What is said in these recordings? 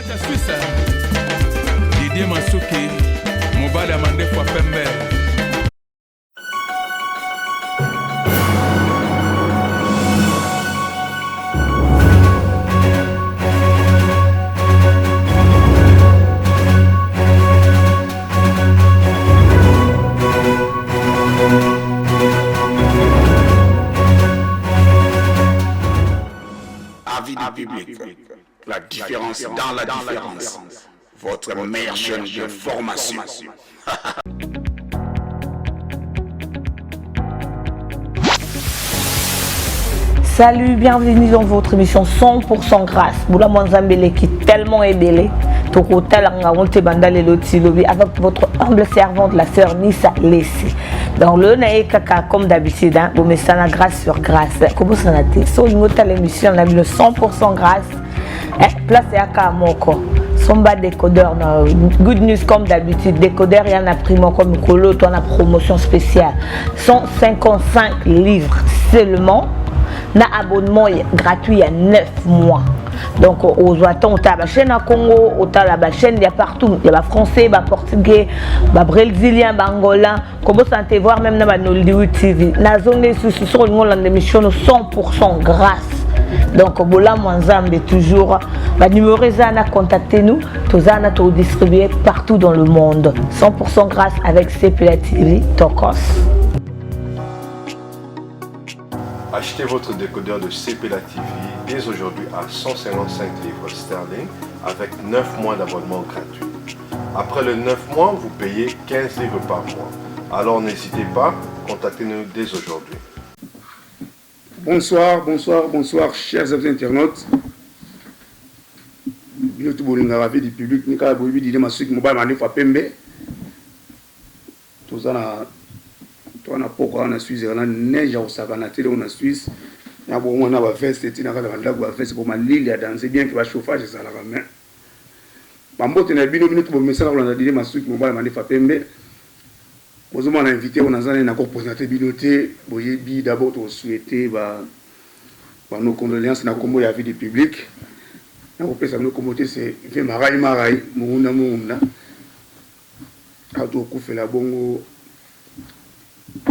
Kacha Suisse, Didier Masuki, Mobada Mandefwa Pembe. Avis du public, la différence dans la différence. Votre meilleure chaîne de formation. Salut, bienvenue dans votre émission 100% grâce. Boula Mwanzambele qui est tellement ébélé. Avec votre humble servante, la sœur Nissa Lessi. Dans le Naïkaka, comme d'habitude, vous mettez ça grâce sur grâce. Comment ça n'a été? So, une autre émission, on a mis le 100% grâce. Place à Kamoko. Somba décodeur, good news comme d'habitude. Décodeur, il y en a primo comme Colo, on a promotion spéciale. 155 livres seulement. Na abonnement gratuit il y a 9 mois. Donc aux attentes, on a la chaîne à Congo, on a la chaîne, il y a partout. Il y a français, portugais, brésilien, angolais. Comment ça te voir même dans Nollywood TV. La zone sous sur une émission 100% grâce. Donc Bola Mwanzambe toujours. Numéro Zana, contactez-nous. Tozana to distribué partout dans le monde. 100% grâce avec CPLA TV Tokos. Achetez votre décodeur de CPLA TV dès aujourd'hui à 155 livres sterling avec 9 mois d'abonnement gratuit. Après les 9 mois, vous payez 15 livres par mois. Alors n'hésitez pas, contactez-nous dès aujourd'hui. Bonsoir, chers amis internautes. Nous sommes du public, nous sommes on a pourquoi en Suisse, on a neige au Savanaté, on a Suisse. On a veste, pour ma l'île à danser bien que le chauffage est à la main. Mambo tena bino bino to message on a dit masuki mobile mane fa pembe. Bozo m'a invité on a zana na ko présenter binoté, boyebi d'abord to souhaiter ba nos condoléances na kombo ya vie du public. Na ko pesa nos communauté c'est fait marai muruna muruna. A to ko fait la bongo.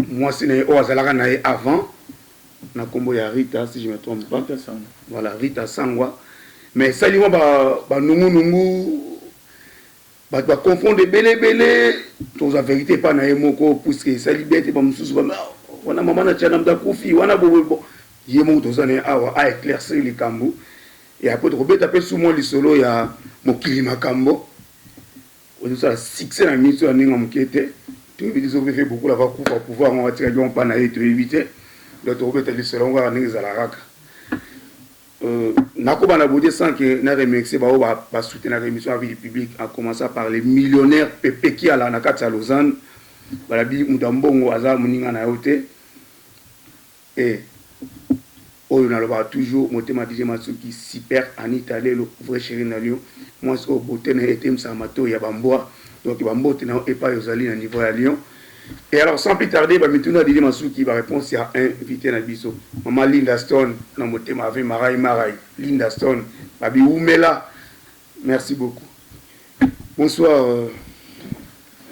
Moi, c'est avant, na combo ya Rita, si je ne me trompe pas. Voilà, Rita Sangwa. Mais ça, il y a des confondre belé, tous la vérité pas na moko puisque ça liberté pas mususu ba wana mama na tchana mda kofi wana bobo yemo tozane awa a éclaircir les cambo et après de robeta pe sous moi li solo ya mokili makambo on ça succès na mission na ninga mukete. Tout le monde fait beaucoup là pour pouvoir on va tirer on pas na être éviter d'autres robeta li solo on va ninga la raka Nakoba na bodé sans que na remercier ba soutenir la émission avec le public en commençant par les millionnaires Pepe qui à la nakata Lausanne bala bi mudambongo aza muninga na yote et oyo na loba toujours motema DJ Matsuki super en Italie le vrai chéri na Lyon moi au beauté na été msamato ya bamboa donc bambote na et pas yozali na niveau à Lyon. Et alors, sans plus tarder, maintenant, DJ Matsuki va répondre à un invité dans le biseau. Maman Linda Stone, dans mon thème avec Marai. Linda Stone, Babi Oumela. Merci beaucoup. Bonsoir.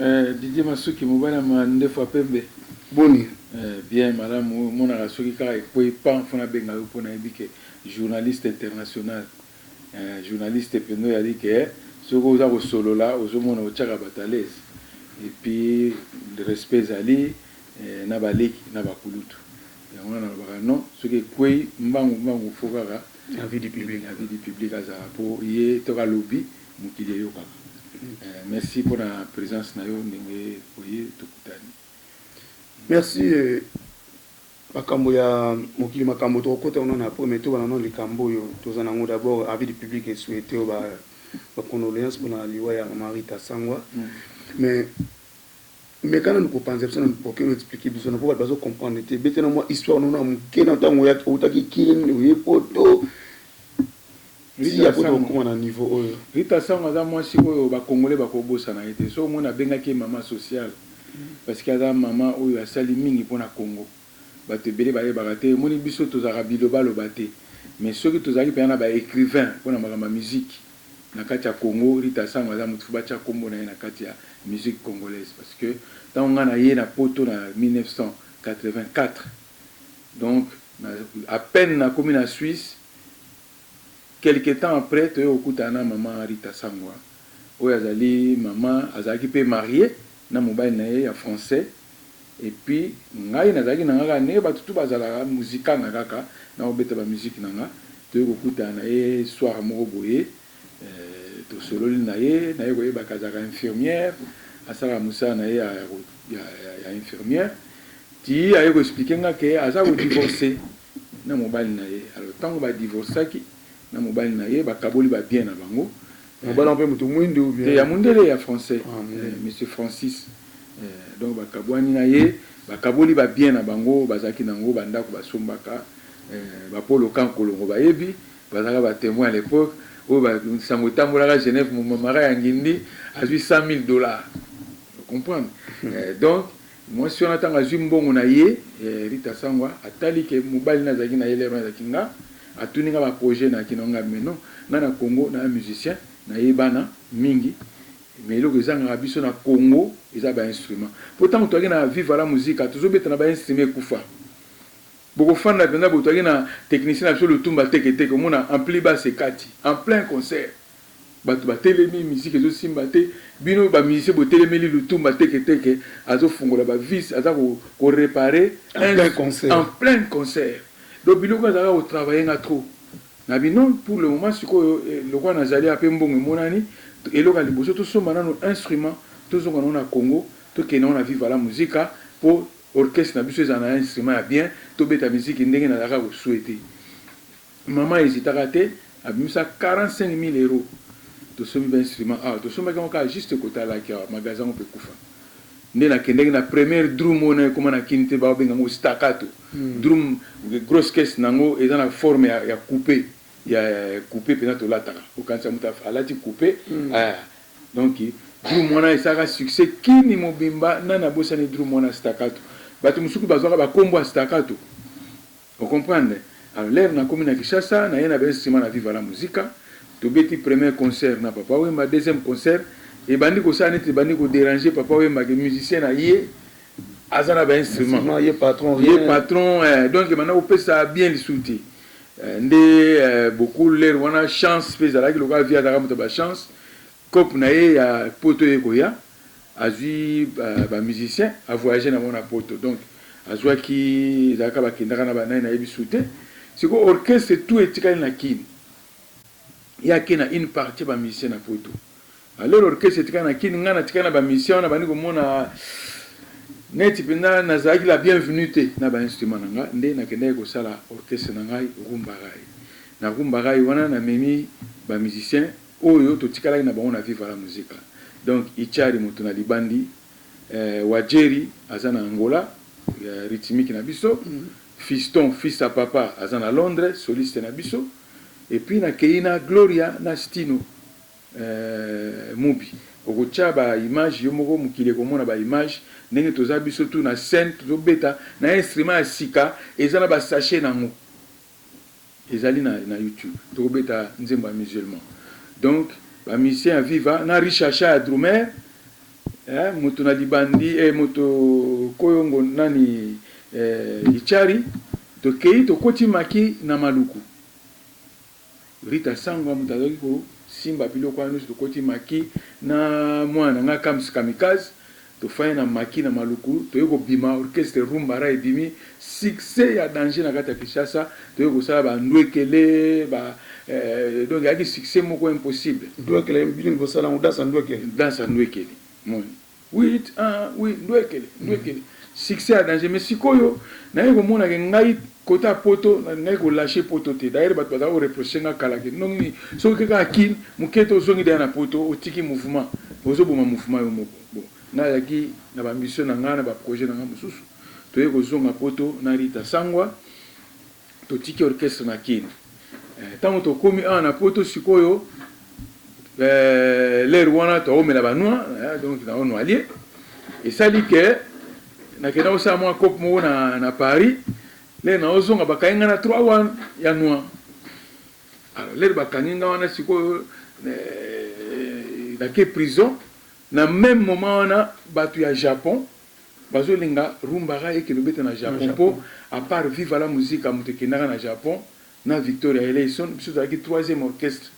DJ Matsuki, je vais vous faire Boni. Bien, madame, mon Arasuki, car il ne peut pas journaliste international. Journaliste, il a dit que ce que vous avez solo là, vous avez un et puis le respect zali na baleki na bakulutu ya wana na bakano soki kwei mbangu fokaka la vie du public aza pour ye toka lobby mukili yo kaka merci pour la présence na yo ndenge oye tokutani merci makambo ya mukili makambo to kota on a prometto bana non likambo yo tozana ngo d'abord avis du public et souhaiter ba condoléances pour la liwa ya Marita Sangwa. Mais quand nous pensons ça, pour que nous expliquions, nous ne pouvons pas comprendre. Maintenant, moi, histoire, nous avons un temps où il y a des photos. Il y a un niveau. Rita Sangwa, moi, si vous êtes Congolais, vous êtes Congolais. So, moi, je suis maman sociale. Parce qu'il y a une maman qui a sali mingi pour le Congo. Bah, tu es belé, bah, tu es mon ibiso, tu as rabi le bal au bâté. Mais ceux qui tu as écrivain pour la musique. na kati ya Congo Rita Sango aza mutu bacha kombo na ye na kati ya musique congolaise parce que tant on a ye na poto na 1984 donc à peine na commune en Suisse quelque temps après tu okutana maman Rita Sango oyo azali maman azalaki pe marié na mobile na ye ya français et puis ngai nazalaki na ngaka ne batutu bazalaka musika na kaka na obeta ba musique na nga tu okutana ye soir moko boye to sololi na ye koyeba kazaka infirmière asala musa na ye ya infirmière ti aye ko expliquer nga ke aza ko divorcer na mobile na ye alors tango ba divorcaki na mobile na ye bakaboli ba bien na bango mobile un peu mutu mwindu ou bien ya mundele ya français monsieur Francis donc bakabwani na ye bakaboli ba bien na bango bazaki nango bandako basombaka bapolo kankolongo bayebi bazaka ba témoin à l'époque o ba sangotambola Genève mon mari ya ngindi azui $100,000 vous comprenez donc moi si on attend azui mbongo na ye Rita Sango atali ke mobile na zaki na ye lero na kinga atuninga ba projet na kinonga meno na Congo na musicien na yebana mingi mais le ezanga biso na Congo eza ba instrument pourtant to na vivre la musique toujours beta na ba instrument kufa beaucoup fan na benda boto na technicien na le tumba teke mona ampli ba sekati en plein concert bato ba telemi musique ezo simba te bino ba musicien bo telemeli le tumba teke azo fungola ba vis aza ko réparer en plein concert donc biloko azaka au travailler na trop na bino pour le moment siko le roi nazali ape mbongo monani eloka liboso to somba na no instrument to zonga na Congo to kena na vivre la musique pour orchestre na biso ezana instrument ya bien to beta musique ndenge na daka ko souhaiter maman hésita raté abimisa 45,000 euros to somi ba instrument to somi ka juste côté là qui magasin on peut kufa nde na kendenge na première drum on comme na kinte ba benga ngo staccato drum grosse caisse nango ezana forme ya coupé ya coupé pena to lataka o kanisa muta alati coupé donc drum mona isaka succès kini mobimba nana bosani drum mona staccato bato musuku bazwaka bakombo staccato vous comprenez alors l'air na commune Kinshasa na yena ba instrument na vivre la musique to beti premier concert na papa wemba deuxième concert et bandi ko sa neti bandi ko déranger papa wemba que musicien na ye azana ba instrument ye patron donc maintenant on peut ça bien le soutenir ndé beaucoup l'air wana chance pesa la ki lo ka via dara ba chance cop na ye ya poto ye ko ya azui ba musicien a voyager na mona poto donc azwa ki zaka ba kindaka na ba na yebi soutenir siko orchestre tout etikali na kini ya kina une partie ba musicien na poto alors orchestre etikali na kini ngana tikana ba musicien na bani ko mona neti pena na zaki la bienvenue te na ba instrument nga nde na kende ko sala orchestre na ngai rumba gai wana na memi ba musicien oyo to tikala na ba on a vivre la musique donc Ichari moto na libandi Wajeri azana Angola rythmique na biso Fiston fils à papa azana Londres soliste na biso et puis na Keina Gloria na Stino Mubi okocha ba image yo moko mukile komona ba image ndenge toza biso tu na scène to beta na instrument ya sika ezala ba sachet nango ezali na YouTube to beta nzembo ya musulman donc ba musicien viva na Richacha ya drummer moto na libandi moto koyongo nani Ichari to kei to koti maki na maluku Rita Sango mutadoki ko simba biloko anu to koti maki na mwana nga kamikaze to fanya na maki na maluku to yoko bima orchestre rumba ra ebimi succès ya danger na kata Kinshasa to yoko sala ba ndwekele ba donc yaki succès moko impossible ndwekele mbili ko sala ndasa ndwekele mon oui ndwekele succès ya danger mais sikoyo na yeko mona ke ngai kota poto na ngai ko lâcher poto te d'ailleurs bato baza ko reprocher nga kala ke non ni so ke ka kin muketo zongi na poto otiki mouvement bozo boma mouvement yo moko bon na yaki na ba mission na nga na ba projet na nga mususu to yeko zonga poto na Rita Sango to tiki orchestre na kin tango to komi na poto sikoyo l'air wana to omela banwa donc na ono allié et ça dit que na kena osa mwa cop mo na Paris le na ozonga bakainga na 3-1 ya noa alors le bakanginga wana siko la prison na même moment on a battu à Japon bazo linga rumbara et que le bête na Japon pour à part vivre la musique à mutekena na Japon na Victoria Eleison biso za ki troisième orchestre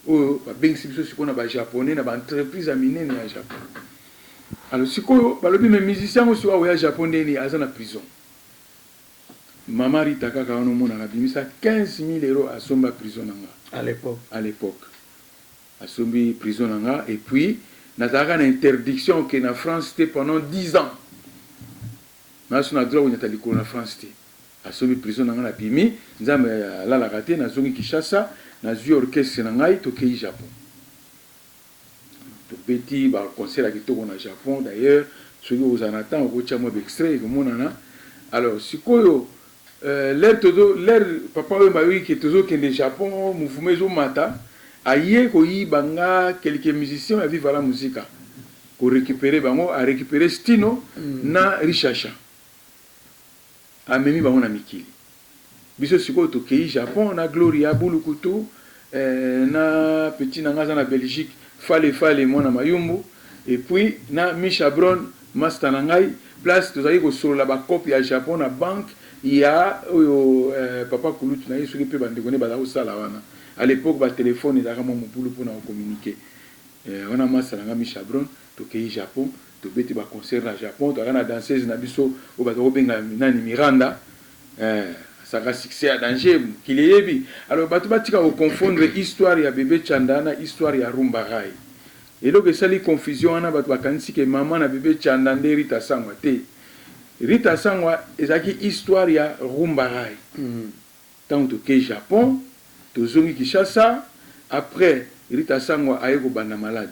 o ba bengsi biso sikona ba japonais na ba entreprise aminene na Japon. Alors sikoyo balobi mes musiciens aussi wa japonais ni azana prison. Maman Rita kaka ono mona na bimisa 15 000 € à somba prison nanga à l'époque à sombi prison nanga et puis nazaka na interdiction que na France c'était pendant 10 ans na suna droit on yatali ko na France c'était à sombi prison nanga na bimi nzambe la la raté na zongi Kinshasa na zui orchestre nanga to kei Japon to petit ba concert à kitoko na Japon d'ailleurs celui aux anatan au chamo extrait ko monana alors sikoyo l'air papa oui qui est toujours qui est au Japon mouvement zo mata aye ko yi banga quelques musiciens à vivre la musique pour récupérer bango à récupérer stino na richacha amemi bango na mikili biso siko to kei Japon na Gloria Bulukutu na petit nanga na Belgique fale mona mayumbu et puis na Misha Brown master nangai place to zali ko solo la ba copie à Japon na banque il y a papa Kulutu na yesu pe bande kone bala osala wana à l'époque ba téléphone ezaka mo mopulu pour communiquer on a massa na Misha Brown to kei Japon to beti ba concert na Japon to na danseuse na biso o ba to benga nani Miranda ça va succès à danger qu'il yebi alors ba to batika ko confondre histoire ya bébé Chanda na histoire ya Rumbarai et donc ça li confusion na ba to bakanisi ke maman na bébé Chanda nde Rita Sangwa te Rita Sangwa ezaki histoire ya Rumbarai tant que Japon to zongi Kinshasa après Rita Sangwa aye ko banda malade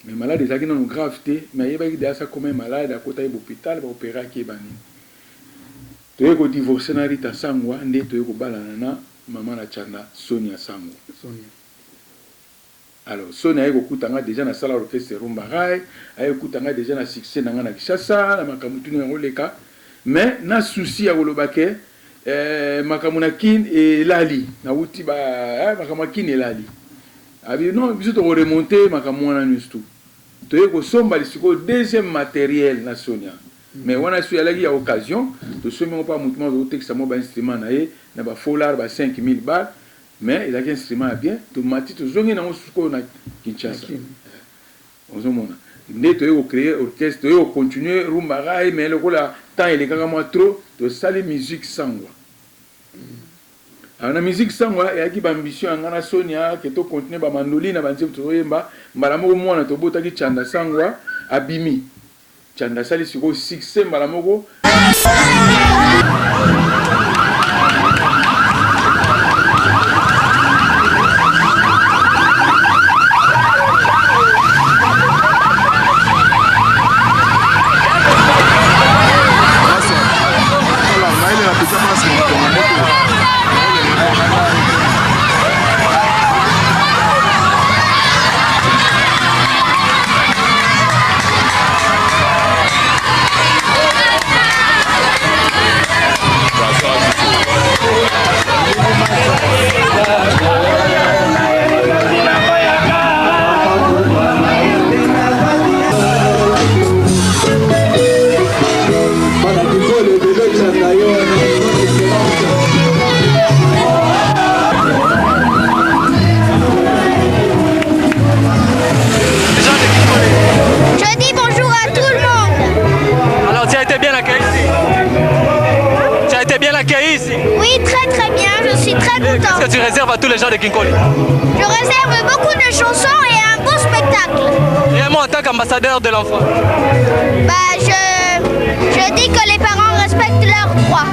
mais malade ezaki non grave te mais yeba ki déjà ça comme malade à côté de l'hôpital ba opérer ki bani to yeko divorcer na Rita Sangwa nde to yeko balana na maman na Chanda Sonia Sangwa alors Sonia aye ko kutanga déjà na sala orchestre Rumbarai aye kutanga déjà na succès na ngana Kinshasa na makamutuni ngo leka mais na souci ya kolobake makamuna kin et lali na uti ba makamuna kin et lali abi non biso to remonter makamuna nustu to yeko somba lisiko deuxième matériel na Sonia mais on a su alagi ya occasion to somi pas mutement de texte mo ba instrument na ye na ba folar ba 5000 balles mais il a un instrument bien to mati to zongi na musuko na Kinshasa ozomona nde to yeko créer orchestre to yeko continuer Rumbarai mais le kola temps il est quand même trop de saler musique Sangwa na musique Sangwa et aki ba ambition ngana Sonia que to continuer ba mandolina na banze to yemba mbala moko mwana to bota ki Chanda Sangwa abimi Chanda sali siko succès mbala moko Qu'est-ce que tu réserves à tous les gens de Kinkoli? Je réserve beaucoup de chansons et un beau spectacle. Et moi, en tant qu'ambassadeur de l'enfant, je dis que les parents respectent leurs droits.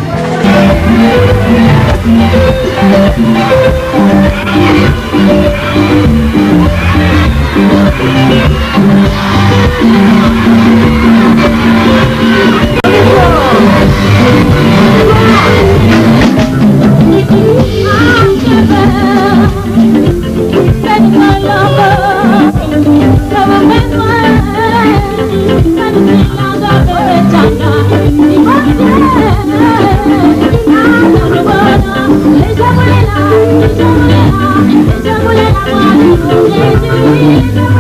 Thank you.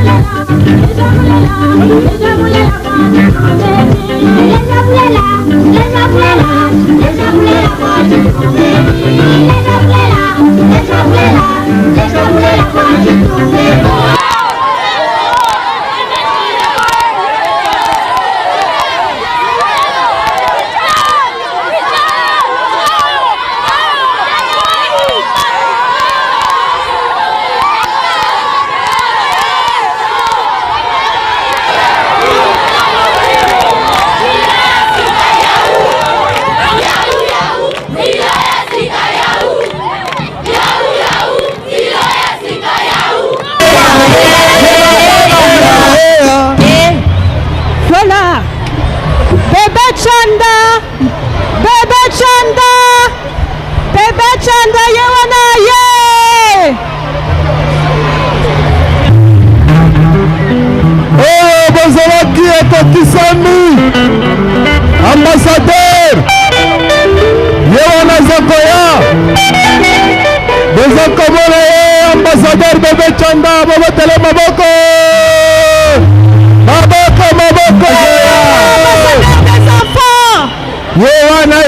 Ambassadeur Yohana Zakoya Bezakomona ambassadeur Bébé Chanda Baba Tele Maboko Maboko ambassadeur des enfants Yohana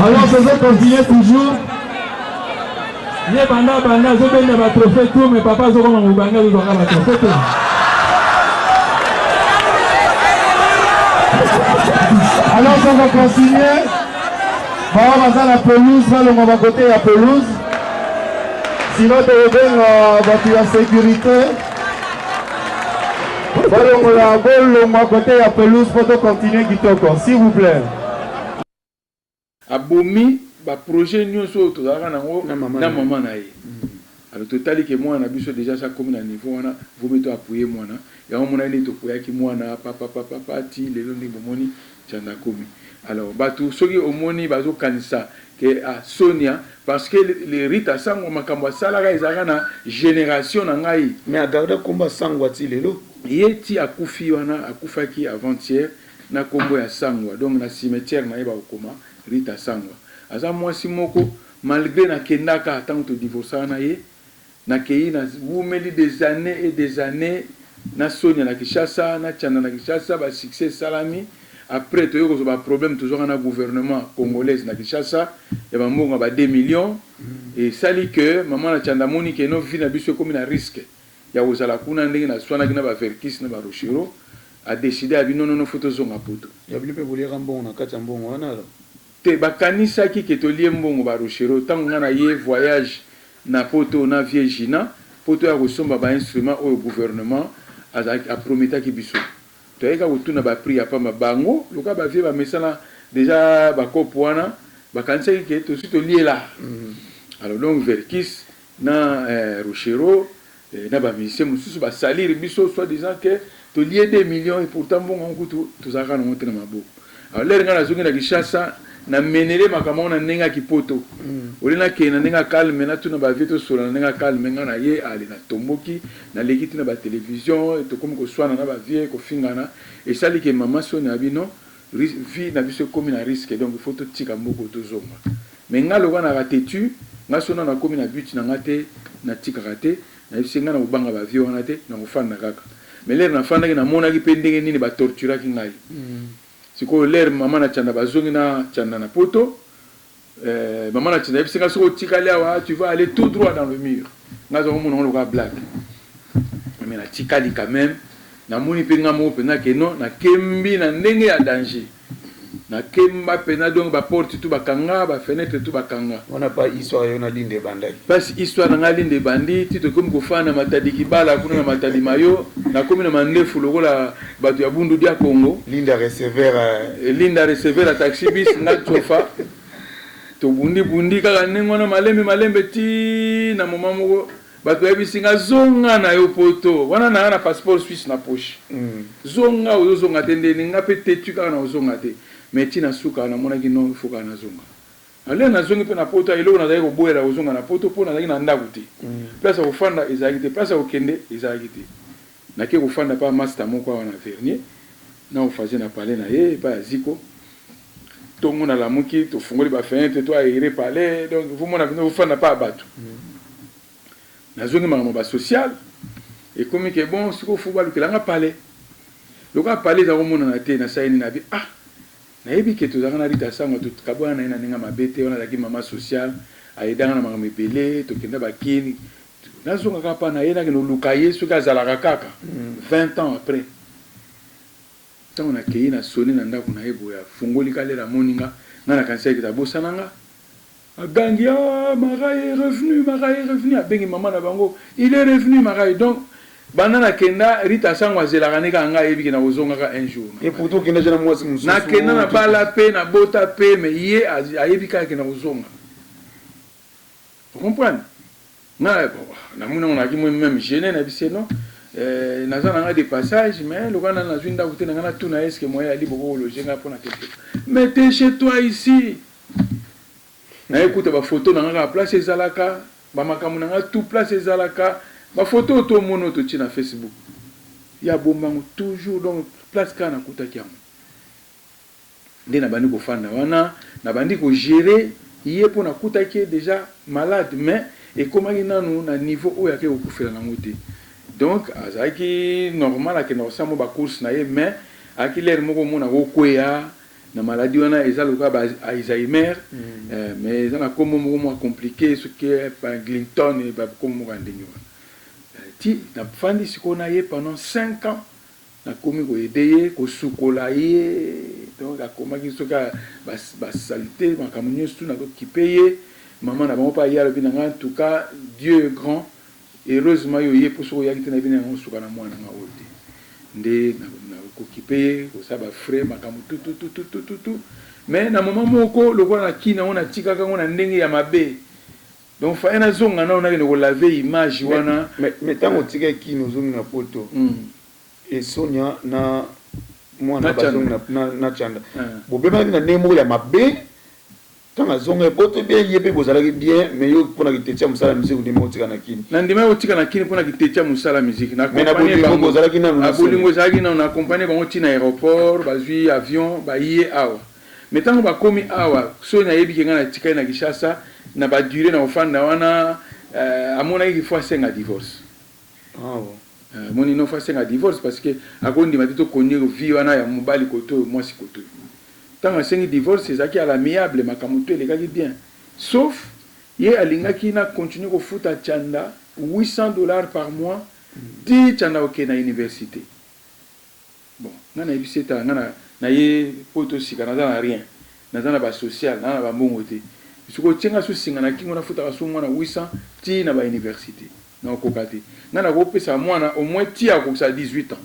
Alors, je vais continuer toujours. Je vais donner ma trophée tout, mais papa, je vais vous donner ma trophée. Alors, on va continuer. On va la pelouse, on va côté la pelouse. Sinon, tu vas la sécurité. On va côté la pelouse pour continuer Kitoko, s'il vous plaît. Abomi ba projet nyonso tozalaka nango na maman na ye alors totali ke mwana biso déjà ça comme na niveau wana vometo appuyer mwana ya mona ile to koyaki mwana papa ti lelo ndi bomoni chanda komi alors batu soki omoni bazo kanisa ke a Sonia parce que les rites sango makambo salaka ezaka na génération na ngai mais agarda komba sango ti lelo yeti akufi wana akufaki avant-hier na kombo ya sangwa donc na cimetière na yeba okoma Rita Sangwa. Aza mwasi moko malgré na kendaka tant to divorce na ye na kei na wumeli des années et des années na Sonia na Kinshasa na Tchanda na Kinshasa ba succès salami après to yoko ba problème toujours na gouvernement congolais na Kinshasa ya ba mbongo ba 2 millions et sali que maman na Tchanda moni ke no vie na biso comme na risque ya ozala kuna ndenge na swana kina ba verkis na ba rochero a décidé à bino no photo zonga poto ya bino pe bolia mbongo na kati ya mbongo wana te bakanisa ki ke tolie mbongo ba rochero tango na ye voyage na poto na Viegina poto ya kosomba ba instrument au gouvernement a prometa ki biso to eka kutuna ba prix ya pamba bango loka ba vie ba mesana déjà bakopo wana bakanisaki ke tosi tolie là. Alors donc Verkis na Rochero na bamusicien mosusu basaliri biso soit disant que tolie 2 millions et pourtant bongo kutu tozaka na monte na maboko. Alors l'air nga nazongi na Kinshasa na menele makambo na nenga kipoto. Olina ke na nenga calme na tuna ba vito sur na nenga calme nga na ye ali na tomboki na lekiti na ba télévision to comme ko swana na ba vie ko fingana et sali ke mama soni abino vie na biso comme na risque donc il faut to tika mboko to zonga. Mais nga lo na ratetu nga sona na komi na but na ngate na tika raté na biso nga na ubanga ba vie wana te na ofanda kaka. Mais l'air na fanda ke na mona ki pendenge nini ba tortura ki ngai. Siko l'air maman na chanda bazongi na chanda na poto maman na chanda bisinga soko tikali awa tu vas aller tout droit dans le mur ngazo mona on le blague mais na tikali quand même na moni pe ngamo pe na keno na kembi na ndenge ya danger na kemba pe na donc ba porte tout ba kanga ba fenêtre tout ba kanga on n'a pas histoire yo na linde bandaki parce histoire na linde bandi tito comme ko fana matadi kibala kuna na matadi mayo na komi na mandefu lokola bato ya bundu dia Congo linda recevoir a taxi bis na tofa to bundi kaka nengona malembe ti na moma moko bato ya bisinga zonga na yo poto wana na passeport suisse na poche zonga ozonga tende ninga pe tetu kaka na ozonga te mais ti na suka na mona ki non il faut ka na zonga ale na zongi pe na poto ilo na zaiko boera ozonga na poto po na zaki na ndaku te place au fanda ezaki te place au kende ezaki te na ke ko fanda pa master moko wana Vernier na ofaze na parler na ye pa ziko tongo na lamuki to fungoli ba fenêtre to aéré parler donc vous mona vous fanda pa bato na zongi mama ba social et comme que bon siko football que la parler le gars parler za mona na te na saini na bi na yebi ke to za na rita sango to kabwana na ninga mabete ona la mama social aidanga na mama mepele to kenda bakini na zonga kapa na yena ke no lukaye suka zala kaka 20 ans après tant on a kei na soni na ndako na ebo ya fungoli kalera moninga na na kanisa kita bosananga agangi Marai est revenu abengi maman na bango il est revenu Marai donc banana kenda rita sangwa zelaka neka nga yebi na ozonga ka un jour et pourtant kenda jana mwasi mususu na kenda na bala pe na bota pe mais ye ayebi ka na ozonga vous comprenez na muna on a dit même gêné na bise non nazana nga des passages mais le gars na zwinda kutena ngana tuna est-ce que moi ali boko loger nga pona quelque mais t'es chez toi ici na écoute ba photo na nga place ezalaka ba makamu na nga tout place ezalaka ba photo to mono to tina Facebook ya bombango toujours donc place kana kutaki yango ndena bandi ko fanda wana na bandi ko gérer yé pona kutaki déjà malade mais et comment il na niveau où yake okufela na ngote donc azaki normal ake na osamo ba course na ye mais akiler moko mona okweya na maladie wana ezaloka ba Alzheimer mais ça na comme moko compliqué ce qui est par Clinton et ba comme mo ndinyo ti na fandi sikona ye pendant 5 ans na komi ko aider ko sukola ye donc akoma ki soka ba saleté makamunyo tout na ko kipaye maman na bango pa yalo binanga en tout cas Dieu est grand heureusement yo ye pour so yakite na bina ngo suka na mwana nga ote nde na ko kipaye ko saba frère makamu tout mais na moment moko lokola na kina ona tika kango na ndenge ya mabe donc fa ena zonga na ona ke ko laver image wana mais tango tika kino zonga na poto et Sonia na mwana bazonga na chanda bobema na ndenge ya mabe tanga zonga poto bien yebe bozalaki bien mais yo pona kitetia musala musique de motika na kini na ndima otika na kini pona kitetia musala musique na compagnie ba bozalaki na abolingo zaki na compagnie ba tina aéroport bazui avion ba yé awa mais tango ba komi awa so na yebi kenga na tika na Kinshasa na ba durée na ofanda wana amona ki fois 5 à divorce moni no fois 5 à divorce parce que akondi matito konye vie wana ya mobali koto mwasi koto tant à 5 divorce c'est ça qui à l'amiable makamuto les gars bien sauf ye alingaki na continuer ko futa chanda $800 par mois ti chanda ok na université bon na ibiseta na ye poto sika na rien na ba social na ba mbongote suko tsenga so singa na kingo na futa so mwana 800 ti na ba université na kokati na ko pesa mwana au moins ti a ko sa 18 ans.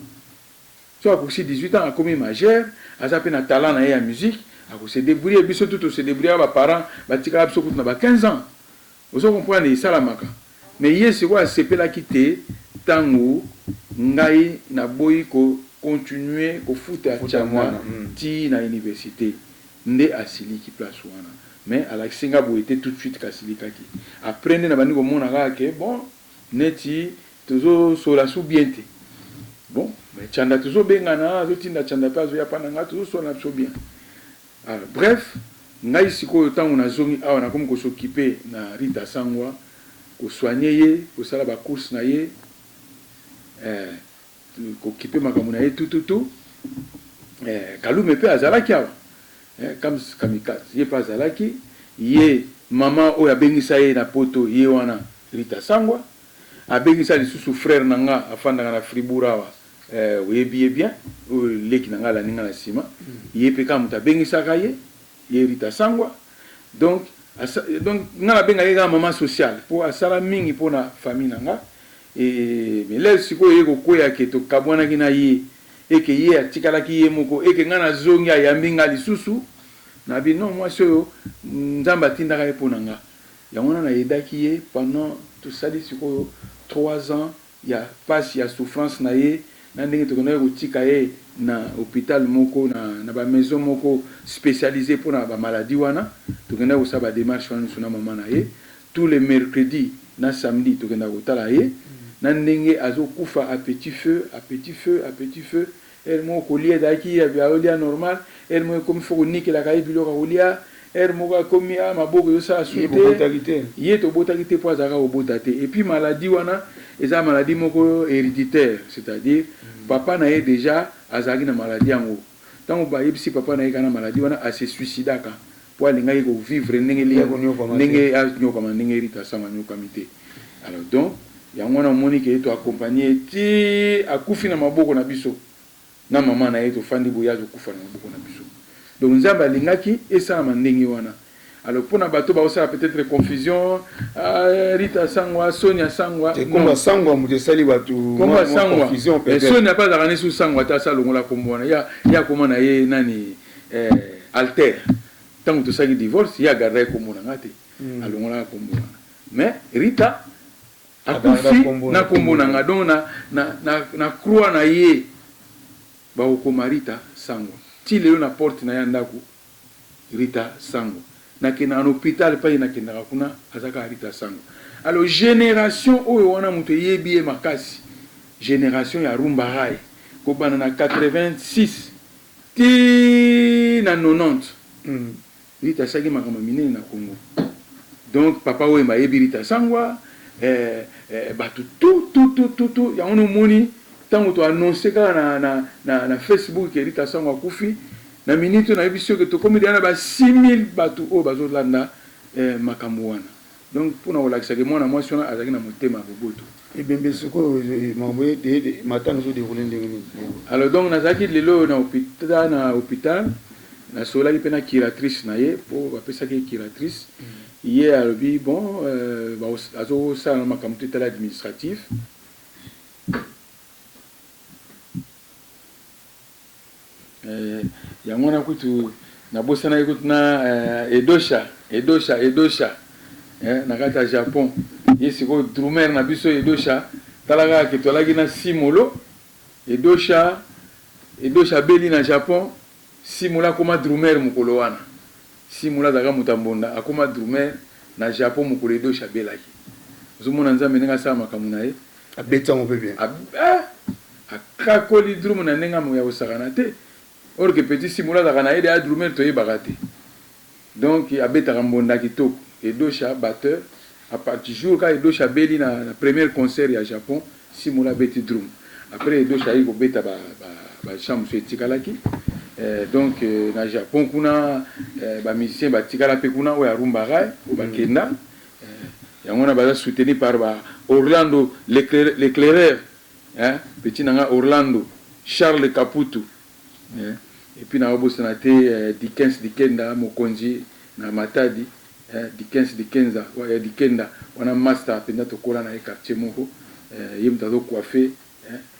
Soit pour 18 ans, a commis majeur, a sapé na talent na ya musique, se débrouiller biso tout se débrouiller ba parents batika biso kutu na ba 15 ans ozo comprendre salamaka mais yesi quoi sepela kité tango ngai na boyi ko continuer ko futa chamwa ti na université nde asili ki place wana mais à la singa bo était tout de suite kasilika ki après na bandi ko mona ka ke bon neti tozo sola subiente bon mais chanda tozo bengana zotinda chanda pa zo ya pananga tozo sola so bien. Alors, bref, ngai siko tango na zongi awa na comme ko s'occuper na Rita Sangwa ko soigner ye ko sala ba course na ye ko occuper makambo na ye tout kalume pe azalaki awa comme kamikaze ye pa azalaki ye mama oyo abengisa ye na poto ye wana Rita Sangwa abengisa lisusu frère nanga afandaka na Fribourg awa oyebi bien leki nanga la ninga na sima ye pe ka muta bengisaka ye Rita Sangwa donc nga benga ye ga maman sociale pour asala mingi pour na famille nanga et mais là siko ye ko koya ke to kabwana kina ye et que ye atikala ki ye moko et que nga na zongi ya mbinga lisusu na bi non moi so nzamba tindaka ye pour nanga ya ngona na yedaki ye pendant tout ça dit siko 3 ans ya passe ya souffrance na ye na ndenge tokonaye kotika ye na hôpital moko na ba maison moko spécialisée pour na ba maladie wana tokonaye kosala ba démarche wana sona mama na ye tous les mercredis na samedi tokenda kotala ye na ndenge azokufa à petit feu elle moko kolia daki ya bia normal elle moko comme faut nikela ka biloko kolia elle moko comme ya maboko yo sa souté ye to botakité po azaka obotate et puis maladie wana eza maladie moko héréditaire c'est-à-dire papa na ye déjà azaki na maladie yango tango ba yebisi papa na ye kana maladie wana a se suicidaka po alinga ye ko vivre ndenge nyokama ndenge Rita Sangwa nyokamite. Alors donc yango na moni ke to accompagner ti akufi na maboko na biso na mama na ye to fandi boya zo kufa na maboko na biso donc nzamba alingaki esa mandenge wana. Alors pour na bato ba osala peut-être confusion Rita Sangwa Sonia Sangwa komba Sangwa mudesali batu komba Sangwa confusion peut-être Sonia pas zakane su Sangwa ta sa longola kombo na ya komana ye nani alter tango to saki divorce ya garder kombo na ngate alongola kombo na mais Rita akufi na kombo na nga donc na croix na ye ba okoma Rita Sangwa ti lelo na porte na ya ndako Rita Sangwa na kena en hôpital pa ina kena kuna azaka Rita Sangwa. Alors génération oyo wana muto yebi makasi génération ya Rumba Rai ko bana na 86 ti na 90 Rita sagi makama minene na Congo. Donc papa oyo ma yebi Rita Sangwa batu tout ya ono moni tango to annoncer ka na Facebook ke Rita Sangwa kufi na minute na ebiso que to komi diana ba 6000 batu o bazo landa makambo wana. Donc pour na relaxer que moi na moi sona azaki na motema boboto et bembe soko mamboye de matanga zo dérouler ndenge ni. Alors donc nazaki lelo na hôpital na sola ki pena curatrice na ye pour ba pesa ki curatrice hier alobi bon azo sa na makambo tela administratif yango na kutu na bosana ikutu na Edosha na kata Japon yesi ko drumer na biso Edosha talaka ke tolaki na simolo Edosha beli na Japon simula koma drumer mukolo wana simula daga mutambonda akoma drumer na Japon mukolo Edosha belaki zumuna nzambe nenga sama kamuna ye abeta mo bebe akakoli drum na nenga mo ya osakana te. Or que petit simula da kana ede a drumer to yebagate. Donc abeta rambonda kitoko Edosha batteur à partir jour quand Edosha beli na premier concert ya Japon simula beti drum. Après Edosha iko beta ba chambre sur tikalaki. Donc na Japon kuna ba musicien ba tikala pe kuna o ya Rumba Rai o ba kenda yango na ba soutenu par ba Orlando l'éclaireur petit nanga Orlando Charles Caputo et puis na obosana te Dikenda mokonzi na Matadi Dikenza wa Dikenda wana master penda to kola na quartier moko yemta zo coiffer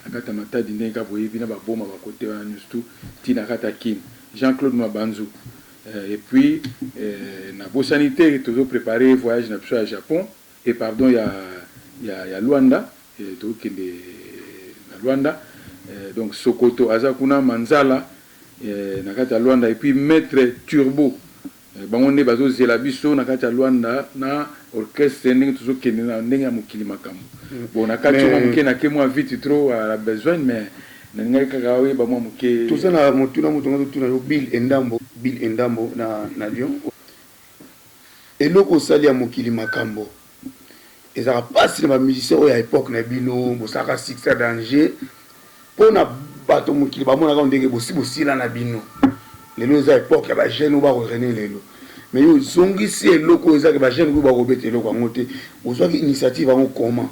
akata Matadi ndenga boye bina ba boma ba côté wana nyustu tina kata kin Jean-Claude Mabanzu Et puis na sanité toujours préparé voyage na à Japon et pardon il y a Luanda et tout qui na Luanda donc Sokoto Azakuna Manzala na kati ya Luanda et puis Maître Turbo bango ne bazo zela biso na kati ya Luanda na orchestre ndenge toujours kende na ndenge ya mokili makambo bon na kati ya mokili na ke moi vite trop à la besoin mais na ngai kaka we ba moi moke tout ça na motuna mutonga tuna yo Bill Endambo na Lyon eloko sali ya mokili makambo ezaka pasi na ba musiciens oyo ya époque na bino bosaka succès danger pona bato mokili bamona ndenge bosila na bino lelo eza époque ya ba jeune ou ba rené lelo mais yo zongisi eloko ezaka ba jeune ou ba robete eloko yango te ozwaki initiative yango comment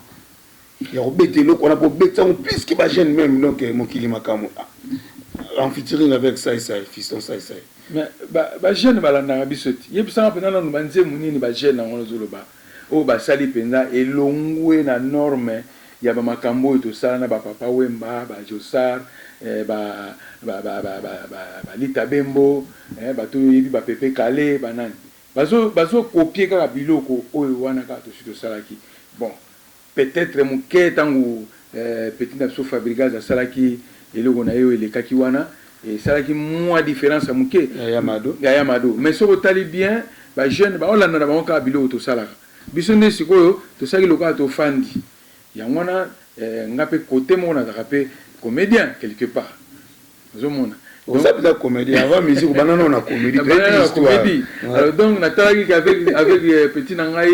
ya robete eloko na po beta on plus que ba jeune même donc mokili makambo en featuring avec ça fiston ça mais ba jeune balanda bisoti yebisa pena na banze munini ba jeune ngolo zoloba o ba sali penza elongwe na norme ya ba makambo to sala na ba papa wemba ba Josar ba Lita Bembo ba to yebi ba Pepe Kale banani bazo copier kaka biloko oyo wana ka to sito salaki bon peut-être muke tangu petit na so Fabrigas a salaki eloko na yo ele kaki wana et salaki moins différence muke ya Yamado mais so tali bien ba jeune ba olanda na ba ka biloko to salaka biso nde sikoyo to saki loka to fandi ya mwana ngape côté mona zakapé comédien quelque part zomona donc ça peut être comédien avant musique banana on a comédie alors donc na talaki avec petit nangai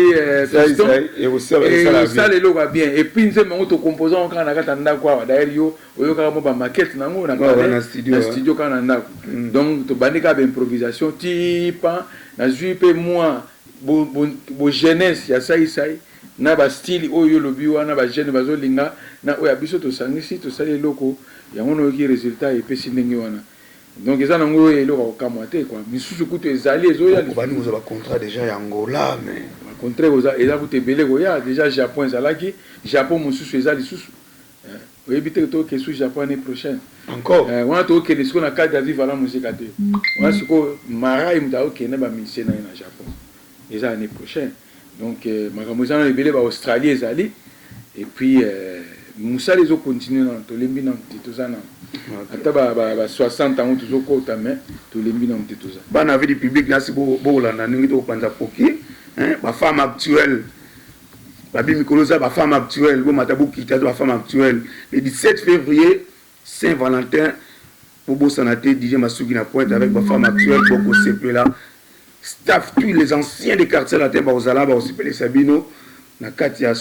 Fiston et ça le loga bien et puis nze mongo to composant quand na kata ndako wa d'ailleurs yo oyo ka mo ba maquette nango na kala studio kana ndako donc to bandika ba improvisation tipa na jupe moi bo jeunesse ya sai na ba style oyo lobi wana ba jeune bazolinga na oya biso to sangisi to sali loko yango no ki résultat et pesi ndenge wana donc eza nango eloko kamwate quoi misusu kutu ezali ezoya bani oza ba contrat déjà ya Angola mais ba contrat oza eza kutu ebele koya déjà Japon ezalaki Japon mususu ezali susu oyebite to ke su Japon l'année prochaine encore wana to ke disco na cadre vivre la musique ate wana siko mara imta ok na ba musicien na Japon eza l'année prochaine donc makamozana ebele ba Australie ezali et puis Moussa les autres continuent dans tous les binômes tituzana ata ba 60 ans toujours kota mais tous les binômes tituza ban avait du public là c'est beau là ningi to panza poki hein ba femme actuelle ba bimikoloza ba femme actuelle bo matabu kita ba femme actuelle le 17 février Saint-Valentin pour Bossanate DJ Masugi na pointe avec ba femme actuelle boko CP là staff tous les anciens des quartiers là ba ozala ba CP les Sabino na kati ya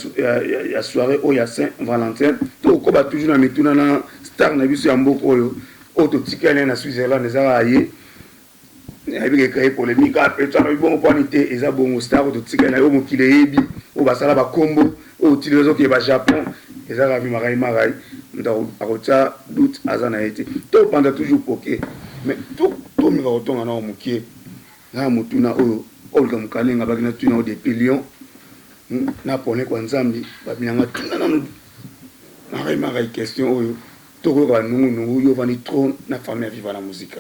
soirée au ya Saint-Valentin to ko ba toujours na mituna na star na biso ya mboko oyo auto tikele na Switzerland ezala aye avec créé polémique après ça bon pointé eza bon star auto tikele yo mokile yebi o basala ba combo o utiliser ke ba Japon ezala vi marai ndo akota doute azana été to pendant toujours poké mais tout mi va otonga na mokie na mutuna oyo olga mukalenga bakina tuna des millions na pone kwa nzambi babinanga tuna na marai question oyo toko ba nungu yo vani trop na famille vivre la musique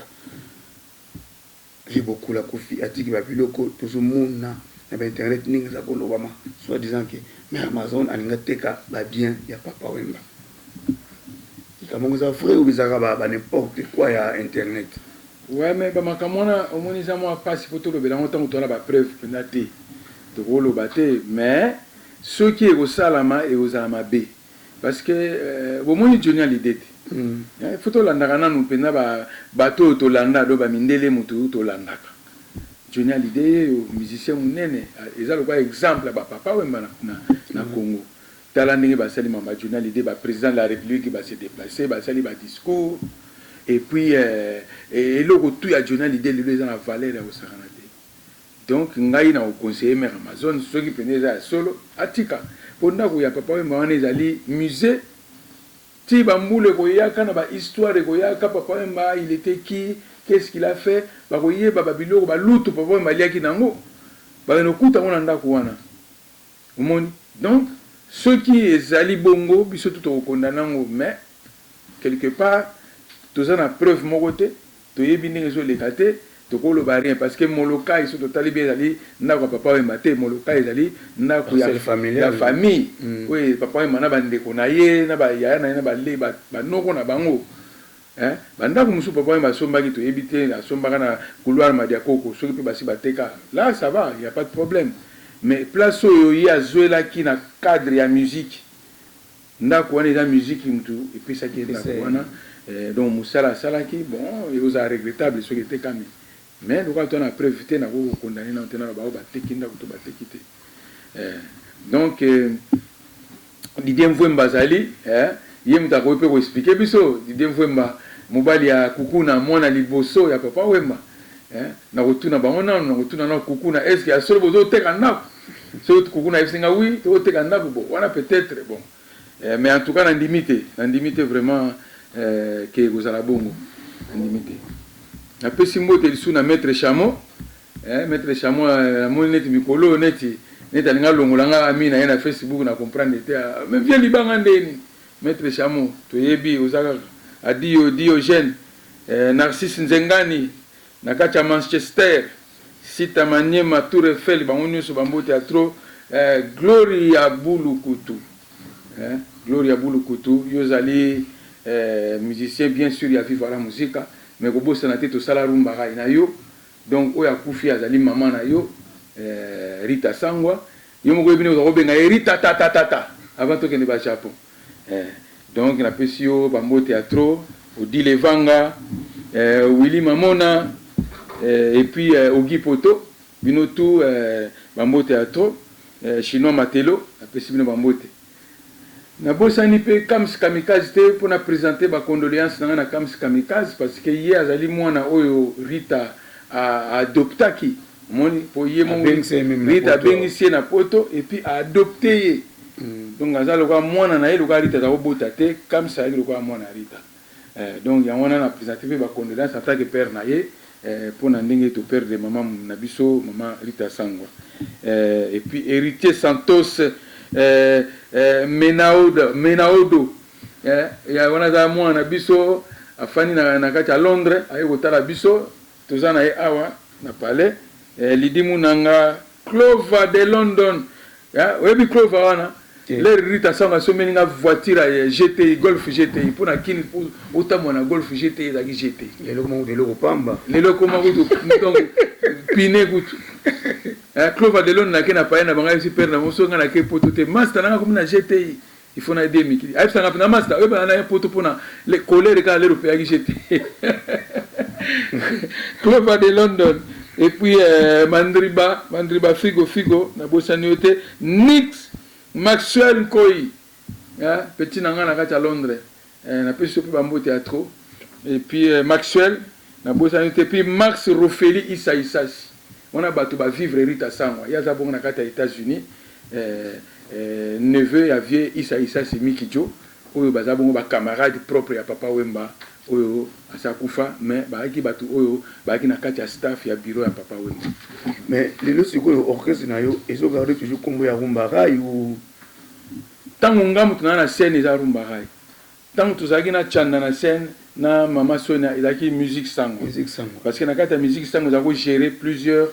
j'ai beaucoup la kofi atiki ba biloko tozomona na ba internet ninga za koloba ma soit disant que mais Amazon alinga teka ba bien ya papa wemba ikamongo za frère ou bizaka ba n'importe quoi ya internet ouais mais ba makamona omonisa moi passe photo le belango tant to la ba preuve penate de rôle baté mais ceux qui est au salama et aux amabe parce que au moins Johnny l'idée photo landaka nanu pena ba bato to landa do ba mindele mutu to landaka Johnny l'idée musicien munene eza le exemple ba papa wemba na Congo tala ndenge ba sali mamba Johnny l'idée ba président de la République ba se déplacer ba sali ba discours et puis et le tout ya Johnny l'idée le eza na valeur au saranate donc ngai na conseiller mer Amazon ceux qui prenaient ça solo atika ponda ko ya papa wemba wana ezali musée ti bambule ko yaka na ba histoire ko yaka papa wemba il était qui qu'est-ce qu'il a fait ba ko yeba ba biloko ba lutu papa wemba liaki nango ba no kuta mona ndako wana umoni donc ceux qui ezali bongo biso tout ko kondanango mais quelque part tous en preuve mokote to yebi ndenge zo lekate tokolo ba rien parce que moloka iso totali bien ezali ndako ya papa wemba te moloka ezali ndako ya famille oyo papa wemba na bandeko na ye na bayaya na ye na bale banoko na bango bandako mosusu papa wemba asombaki toyebi te asombaka na couloir madiakoko soki mpe basi bateka là ça va il y a pas de problème mais place oyo ye azwelaki na cadre ya musique ndako wana eza musique mutu epesaki ye ndako wana donc mosala asalaki bon eoza regrettable soki etekami mais lokola tona preuve te nako kokondane nao te na bao bateki ndako to bateki te donc Didier Mvwemba azali ye mutu akoki mpe koexplike biso Didier Mvwemba mobali ya kukuna mwana liboso ya papa wemba nakotuna bango nano nakotuna nao kukuna est ce que asolo bozoteka ndako soki kukuna esinga wi tokoteka ndako bon wana peut-être bon mais en tout cas nandimi te vraiment ke kozala bongo nandimi te napesi mbote lisu na maître Chamo maître Chamo namoni neti mikolo neti alinga longolanga ami na ye na Facebook na comprendre te mais vie libanga ndeni maître Chamo toyebi ozaka adio Diogène Narcisse Nzengani na kati ya Manchester sita Maniema Tour Eiffel bango nyonso bambote ya trop Gloria Bulukutu Gloria Bulukutu yozali musicien bien sûr ya vivre la musique mais kobosa na te to sala rumba rai na yo donc oya kufi azali mama na yo Rita Sangwa yo moko ebine ko benga Rita tata avant to kende ba Japon donc na pesio bambo théâtre Odi Levanga Willy Mamona et puis Ogi Poto bino tout bambo théâtre chinois Matelo na pesi bino bambo te na bosani pe Kams Kamikaze te pour na présenter ba condoléances na Kams Kamikaze parce que hier azali mwana oyo Rita a adoptaki moni po ye mon Rita bengisi na poto et puis a adopté donc azalo kwa mwana na ye loka Rita za obota te Kams a loka mwana Rita donc ya wana na présenter pe ba condoléances en tant que père na ye pour na ndenge to père de maman na biso maman Rita Sangwa et puis héritier Santos Menaodo ya wana za mwana biso afani na kati ya Londres aye kotala biso toza na ye awa na palais lidimu nanga Clover de London oyebi Clover wana le Rita Sangwa someni nga voiture GTI Golf GTI pour na kini pour otamwa na Golf GTI ezaki GTI lelo pamba lelo koma kutu donc pine kutu Clover de London na na paye na banga si père na moso nga na ke poto te master na comme na GTI il faut na aider mikili ai sanga na master we ba na poto pona le colère ka le européen qui GTI Clover de London et puis Mandriba Figo na bosaniote Nix Maxwell Koi petit nanga na kati ya Londres na pesi pe bambo théâtre et puis Maxwell na bosaniote puis Max Rofeli Isaisasi on a battu ba vivre Rita Sangwa ya za bonga na kati ya États-Unis neveu ya vie Isaisasi Mikijo oyo baza bongo ba camarade propre ya papa Wemba oyo asakufa mais baaki batu oyo baaki na kati ya staff ya bureau ya papa Wemba mais lelo sikoyo orchestre na yo ezo garder toujours kombo ya rumba rai ou tango ngamu tuna na scène eza rumba rai tango tozaki na chanda na scène na mama Sonia ezaki musique sango parce que na kati ya musique sango za ko gérer plusieurs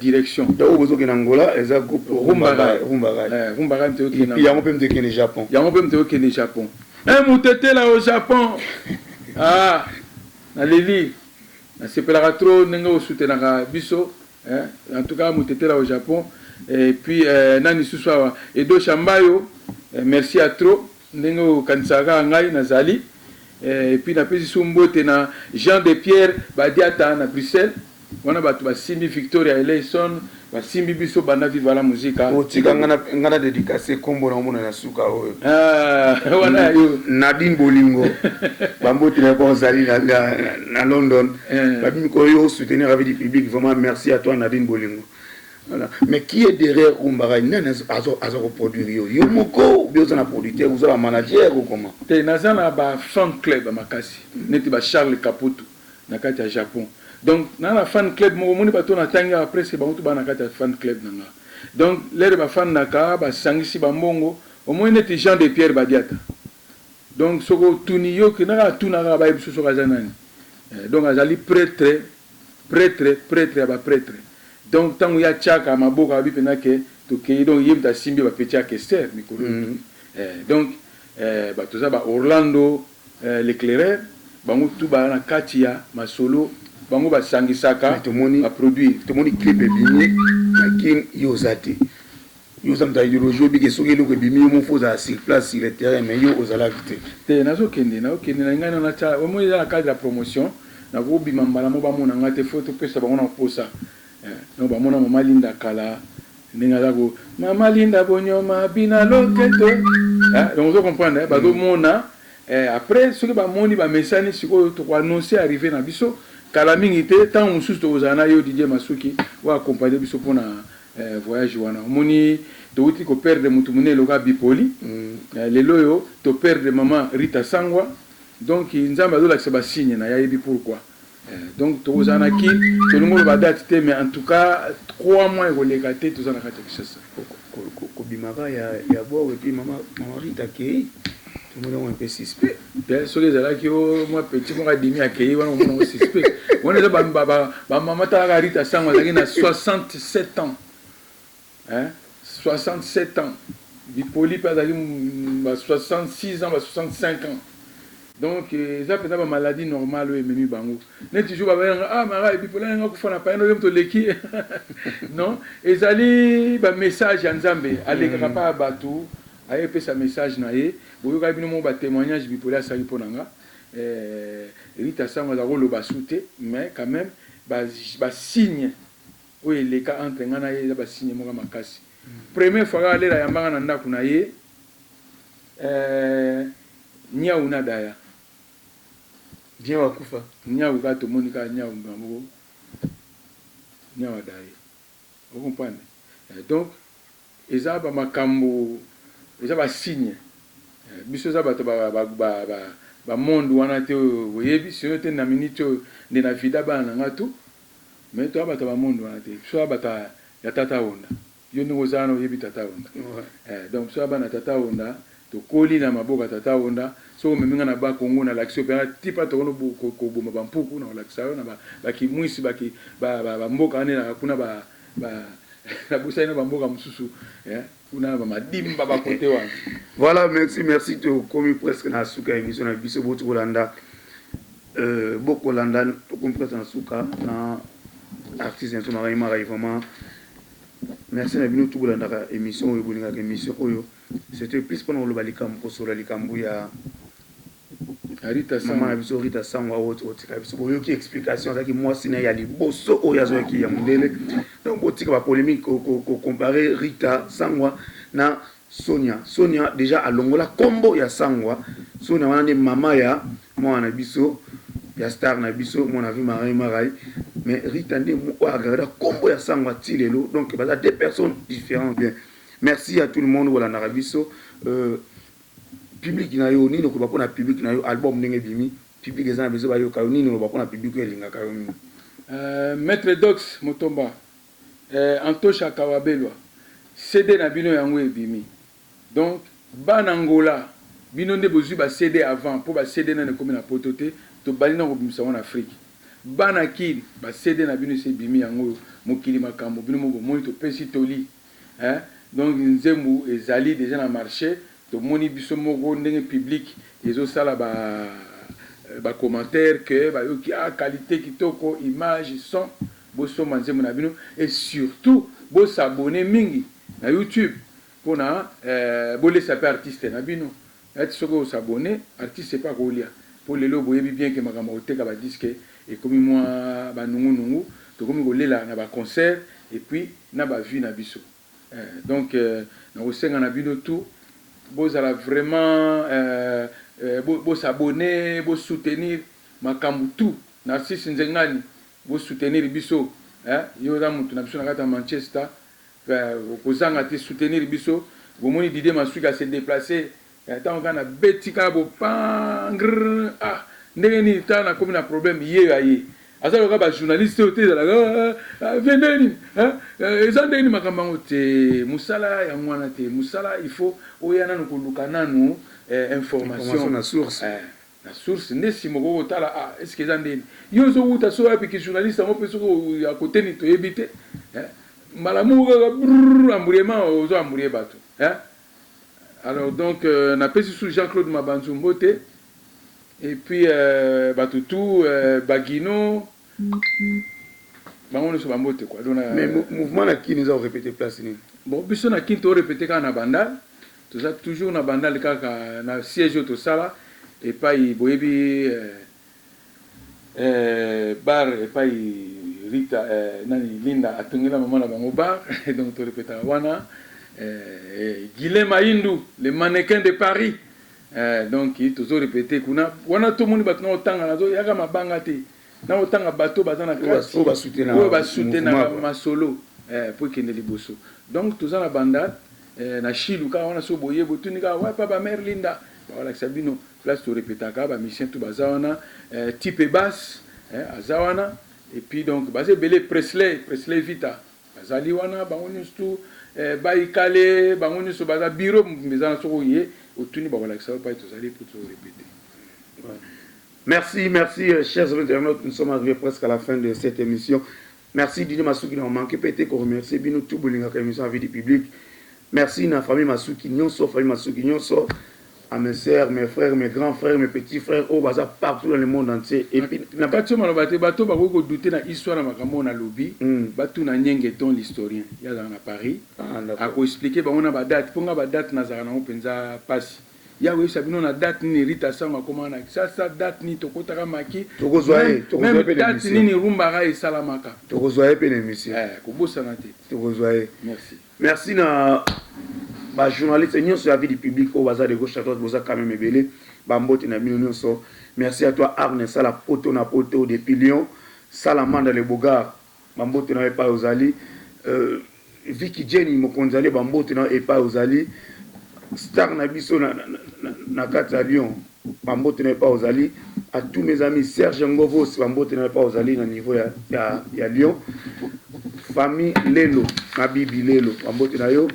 directions donc ozo ke na Angola eza groupe rumba rai mteo ke na puis yango pe mteo ke na Japon mutete là au Japon na leli na sepelaka trop ndenge osutenaka biso en tout cas mutete là au Japon et puis nani suswa Edo Chambayo merci à trop ndenge okanisaka ngai nazali et puis na pesi sumbote na Jean de Pierre Badiata na Bruxelles wana batu basimbi Victoria Eleison basimbi biso banda viva la musique otika ngana dédicacer kombo na mona na suka oyo wana yo Nadine Bolingo bambote na bonzali na London babimi ko yo soutenir avec du public vraiment merci à toi Nadine Bolingo voilà mais qui est derrière Rumba nana azo produire yo moko bio na producteur ou za manager ou comment te nazana ba fan club makasi neti ba Charles Caputo na kati ya Japon. Donc dans la fan club mo moni bato na tanga après c'est ba mutu ba na kati ya fan club nanga. Donc les ba fan naka ba sangisi ba mbongo au moins neti Jean de Pierre Badiata. Donc soko tuni yo ke na tuna ba biso soko zanani. Donc azali prêtre prêtre ya ba prêtre donc tango ya chaka maboka bi penake to ke donc yebta simbi ba petit Kester mikolo donc bato za ba Orlando l'éclaireur bango tout ba na katia masolo bango ba sangisaka ba produire to moni clip bini lakin yozate yozam ta idéologie bi ke soki lo ke bimi mo foza sur place sur le terrain mais yo ozala vite te nazo kende na ngana na cha au moins dans la cadre de la promotion na go bi mambala mo ba mona ngate photo pesa bango na posa no ba mona mama linda kala ninga zago mama linda bonyoma bina loketo donc vous comprenez ba do mona après ce que ba moni ba message siko to ko annoncer arriver na biso kala mingi te tant on sous to ozana yo DJ Masuki wa accompagner biso pona voyage wana moni to uti ko perdre mutu munelo ka bipoli lelo yo to perdre maman Rita Sangwa donc nzamba do la ba signe na yayebi pourquoi donc to ozana ki to ngolo ba date te mais en tout cas 3 mois ko le kate to zana kate kishasa ko bimaka ya bo et puis maman Rita ke tout le monde un peu suspect bien sûr les ala ki o moi petit mo ka dimi akei wana mo suspect on est ba maman ta Rita Sangwa na 67 ans 67 ans. Bipoli, pas 66 ans, 65 ans. Donc, ça peut être une maladie normale, oui, mais bango. N'est toujours pas ah, Mara, bipoli, on a pas un peu l'équipe. Non, et zali, ba message en Zambé, allez, pas bateau, allez, fait sa message naé. Vous avez vu mon témoignage, bipoli, à Sariponanga. Rita Sangwa, le basouté, mais quand même, ba signe. Oui, les cas entre ngana ye ba signé mo makasi. Première fois aller la yambanga na ndaku na ye nya una daya. Bien wakufa. Nya uka to monika nya umbango. Nya wadaya. Vous comprenez? Donc eza ba makambo eza ba signe. Biso za ba ba monde wana te oyebi sio te na minute de na vida ba na ngatu. Mais toi bata ba monde wana te so bata ya tata onda yo ni ozana oyebi tata onda donc so bana tata onda to koli na maboka tata onda so meminga na ba Kongo na l'action pe tipa to no ko boma ba mpuku na l'action na ba ki mwisi ba ki ba mboka ne na kuna ba la busaina ba mboka mususu kuna ba madimba ba kote wana voilà merci to komi presque na suka émission na biso botu kolanda boko landa to komi presque na suka na artiste en tout vraiment merci na bino tout bolanda émission émission c'était plus pendant le balikam ko sur likambu ya Rita Sangwa maman biso Rita Sangwa otika biso boyo ki explication ça ki moi sina ya liboso o ya zo ki ya mundele donc botika ba polémique ko comparer Rita Sangwa na Sonia déjà alongola combo ya Sangwa Sonia wana ni mama ya mwana biso ya star na biso mon avis Marai mais Rita ndi mo regarder combo ya Sangwa tilelo donc bah deux personnes différentes bien merci à tout le monde voilà na biso public na yo nino ko bakona public na yo album ndenge bimi public ezana biso ba yo ka nino ko bakona public elinga ka yo Maître Dox Motomba Antosha Kawabelwa CD na bino yango ebimi donc banangola bino nde bozu ba CD avant pour ba CD na komi na potote to balina ko bimisa en Afrique bana kili ba CD na bino se bimi yango mokili makambo bino mo mo to pesi toli donc nzembu ezali déjà na marché to moni biso moko ndenge public ezo sala ba commentaire que ba yo ki qualité kitoko image son bo so manzembu na bino et surtout bo s'abonner mingi na YouTube pour na bo les saper artiste na bino et soko s'abonner artiste c'est pas kolia pour les lobo yebi bien que makambo oteka ba disque et comme moi ba nungu to comme kolela na ba concert et puis na ba vie na biso donc na osenga na bino tout vous allez vraiment s'abonner, vous soutenir makambu tout. Narcisse Nzengani, vous soutenir biso. Yo da mutu na biso na kata Manchester, vous allez soutenir biso. Vous moni Didier Masuki à se déplacer. Tant qu'on a betika bo pangr ndenge ni ta na comme na problème yé. Asa loka ba journaliste ote za la vendeni ezandeni makambango te musala ya mwana te musala il faut oyana no koluka nanu information na source la source nde simoko kotala ah est-ce que eza ndeni yo ozokuta so yapi ke journaliste yango mpe soko ya kote ni toyebi te malamu kaka embrouillement ozo embrouiller bato alors donc napesi sous Jean-Claude Mabanzu Mbote et puis bato tout Bagino bango nyonso bambote quoi mais mouvement na kini eza répéter place nini bon biso na kini to répéter kaka na bandal toza toujours na bandal kaka na siège tosala epai boyebi bar epai Rita nani Linda atongela mama na bango bar donc to répéter wana Guilhem Maïndou le mannequin de Paris donc tozo répéter kuna wana to moni bato na otanga nazo yaka mabanga te na otanga bato bazana classe ba soutenir masolo pour kende liboso donc toza na bandal na Chilu ka wana so boye botuni ka wa pa ba mère Linda voilà sabino place to répéter ka ba mission to bazawana type basse azawana et puis donc basé belé Presley Vita bazali wana bango nyustu baikale bango nyusu baza bureau mbezana soko ye otuni ba voilà ça pas to zali pour to répéter. Merci, chers internautes. Nous sommes arrivés presque à la fin de cette émission. Merci Didier Masuki, on manque peut-être qu'on remercie bien tout bolinga émission à vie du public. Merci na famille Masuki, famille Masuki, à mes sœurs, mes frères, mes grands frères, mes petits frères, au bazar partout dans le monde entier. Et puis na bato malobate bato ba ko douter na histoire na makambo na lobby, bato na nyengeton l'historien. Ya dans Paris. A ko expliquer ba on a ba date, ponga ba date na zara na penza passe. Ya oui sabino na date ni Rita Sanga komana ça date ni tokotaka maki même date ni rumbara et salamaka tokozoye pe l'émission ko bossa na te tokozoye merci na ba journaliste nyonso ya vie du public au bazar de gauche à droite boza quand même ebele ba mbote na bino nyonso merci à toi Arne Sala poto na poto de Pilion Salamanda le Bogar ba mbote na pas ozali Vicky Jenny mokonzali ba mbote na pas ozali Star Nabiso na kata Lyon, Bambote n'est pas aux alliés. À tous mes amis, Serge Ngovos, Bambote n'est pas aux alliés au niveau ya Lyon. Famille Lelo, Nabibi Lelo, Bambote Nayo,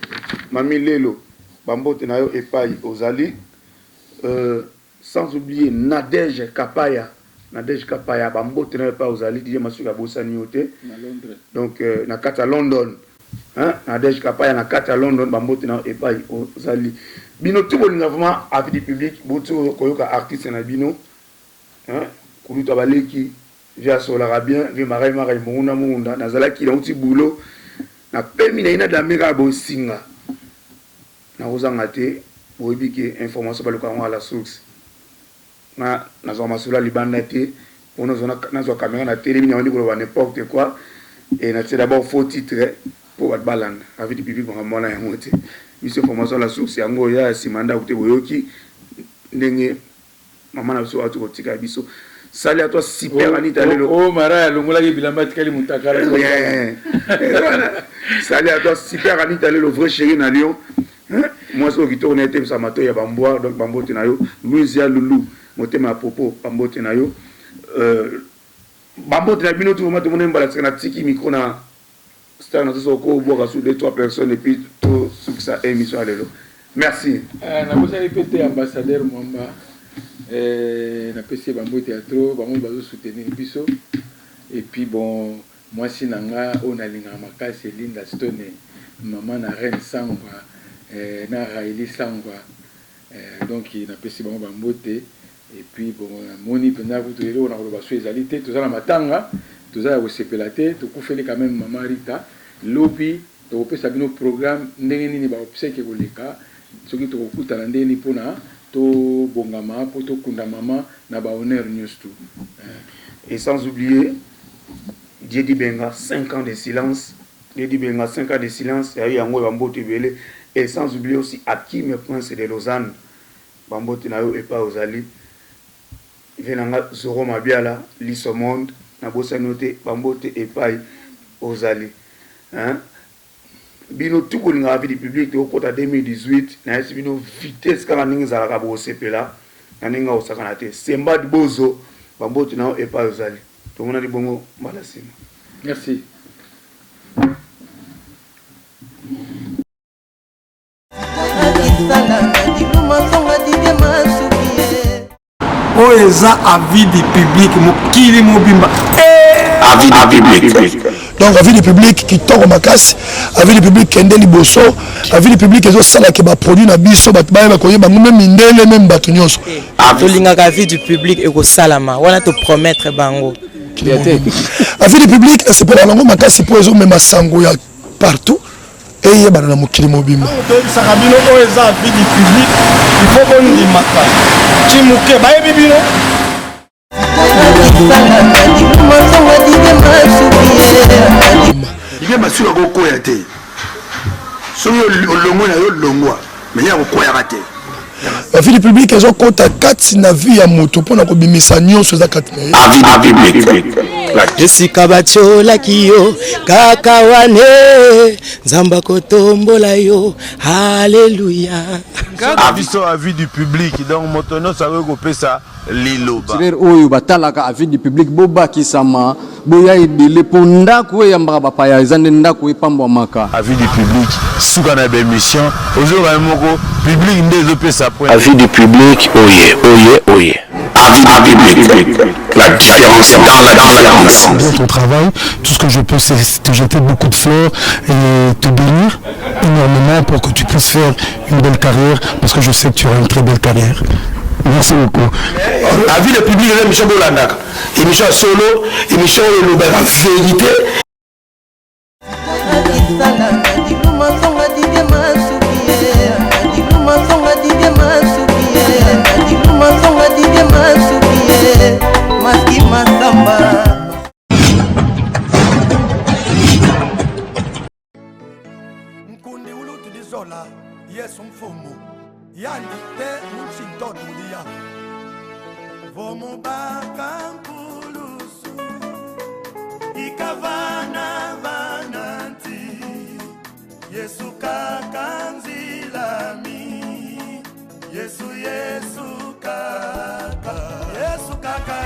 Mamie Lelo, Bambote Nayo et pas aux alliés. Sans oublier Nadège Kapaya, Bambote n'est pas aux alliés, Didier Masuka Bossani Ote. Donc, na kata London. Nadège Kapaya na kata London bambote na epai ozali bino tout bolinga vraiment avis du public boto koyoka artiste na bino kuluta baleki via solara bien vi marai munda nazala ki na uti boulot na pemi na ina dameka bo singa na ozanga te boyebi ke information baluka ngo ala source na zo masula libanda te on na zo caméra na télé ni on dit ko n'importe quoi et na c'est d'abord faux titre pour balan avec du public on mona yango te mission formation la source yango ya simanda kuti boyoki ndenge mama na biso atu kotika biso sali à toi super Anita lelo oh mara longola ki bilamba tikali mutakala sali à toi super Anita lelo vrai chéri na Lyon moi so ki tourner te sa mato ya bamboa donc bambote na yo Louisia Loulou motema popo bambote na yo bambote na bino tout moment tout monde mbala tsana tiki micro na Star na so ko boka sous 2-3 personnes et puis tout ce que ça émission à l'élo. Merci. Na bosa répéter ambassadeur Mwamba na PC Bambo Théâtre bango bazo soutenir biso et puis bon moi sinanga on a linga makasi Linda Stone maman na Reine Sangwa na Raili Sangwa donc na PC bango Bambote et puis bon moni pena vous tous on a le baso ezalité tout ça na matanga tout ça au sepelate to kufeli quand même maman Rita lobby to pesa bino programme ndenge nini ba obsèque koleka soki to kokutana ndeni pona to bongama po to kunda mama na ba honneur news tout et sans oublier Diedi Benga 5 ans de silence Diedi Benga 5 ans de silence ya yango bambote belé et sans oublier aussi Hakim Prince de Lausanne bambote na yo et pas aux alliés venanga Zoro Mabiala Lissomonde na bossa noté bambote et pas aux alliés bino tout bolinga avis du public au kota 2018 na esi bino vitesse kala ningi za la bo sepela na ninga osakana te semba de bozo bambote na et pas aux alliés to mona di bongo malasima merci. eza avis du public mokili mobimba avis public. Donc avis du public qui tombe ma casse, avis du public kende liboso, avis du public ezo sala ke ba produit na biso bat ba ko yeba même mindele même bato nyonso. Tolingaka avis du public eko salama, wana to promettre bango. Avis du public c'est pour la langue ma casse pour ezo même sango ya partout. Et yeba na mokili mobimba. Sarabino o eza avis du public, il faut qu'on dit maka. Chimuke ba ebibino. Il masuka kokoya te soki olongwe na yo longwa mais ya kokoya raté avis du public ezo kota kati na vie ya moto mpona kobimisa nyonso eza kati na ye avis public. esika batiolaki yo kaka wane nzamba kotombola yo haleluya biso avis du public donc moto nyonso akoki kopesa liloba oyo batalaka avis du public bobakisama boya ebele mpo ndako eyambaka bapaya eza nde ndako epambwamaka avis du public suka na bémission ozoka moko public nde ezopesa point avis du public oye avis public. La différence dans la différence. Dans ton travail, tout ce que je peux, c'est te jeter beaucoup de fleurs et te bénir énormément pour que tu puisses faire une belle carrière, parce que je sais que tu auras une très belle carrière. Merci beaucoup. Avis le public, émission Bolandaka, émission solo, émission la vérité. Mkundi ulu tudizola Yesu mfumu yani te mchinto dunia vomo baka mpulusu ikavana vananti Yesu kakanzilami Yesu kaka Yesu kaka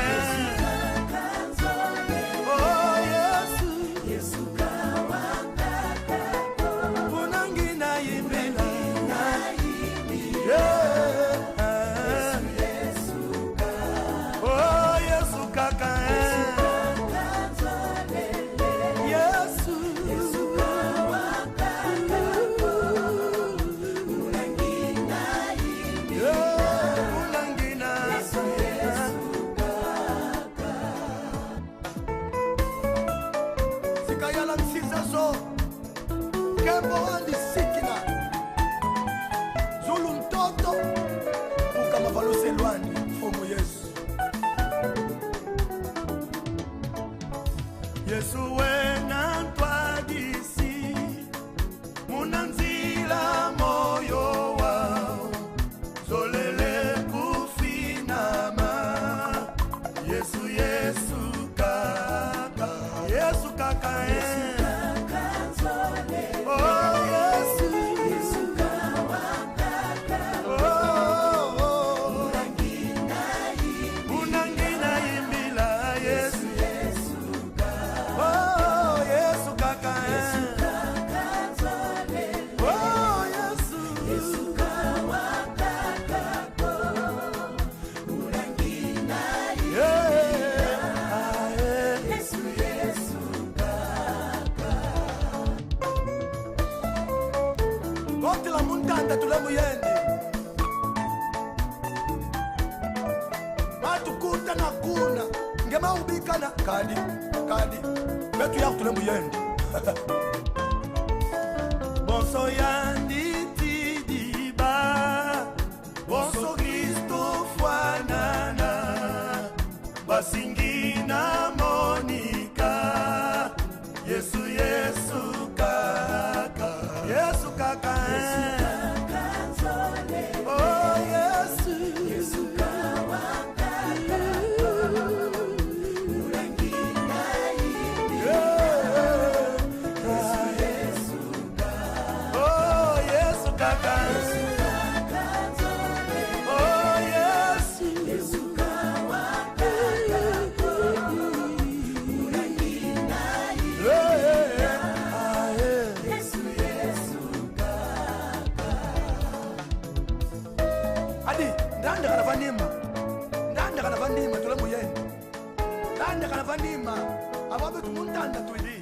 Yesu wena ntwadisi munanzila moyo wao zolele kufinama Yesu kaka Kadi betu ya kutule muyende bonso yandi tidiba bonso Kristo fwanana basingina Monica Yesu kaka oh Yesu kana vanima ava vetu muntanda twili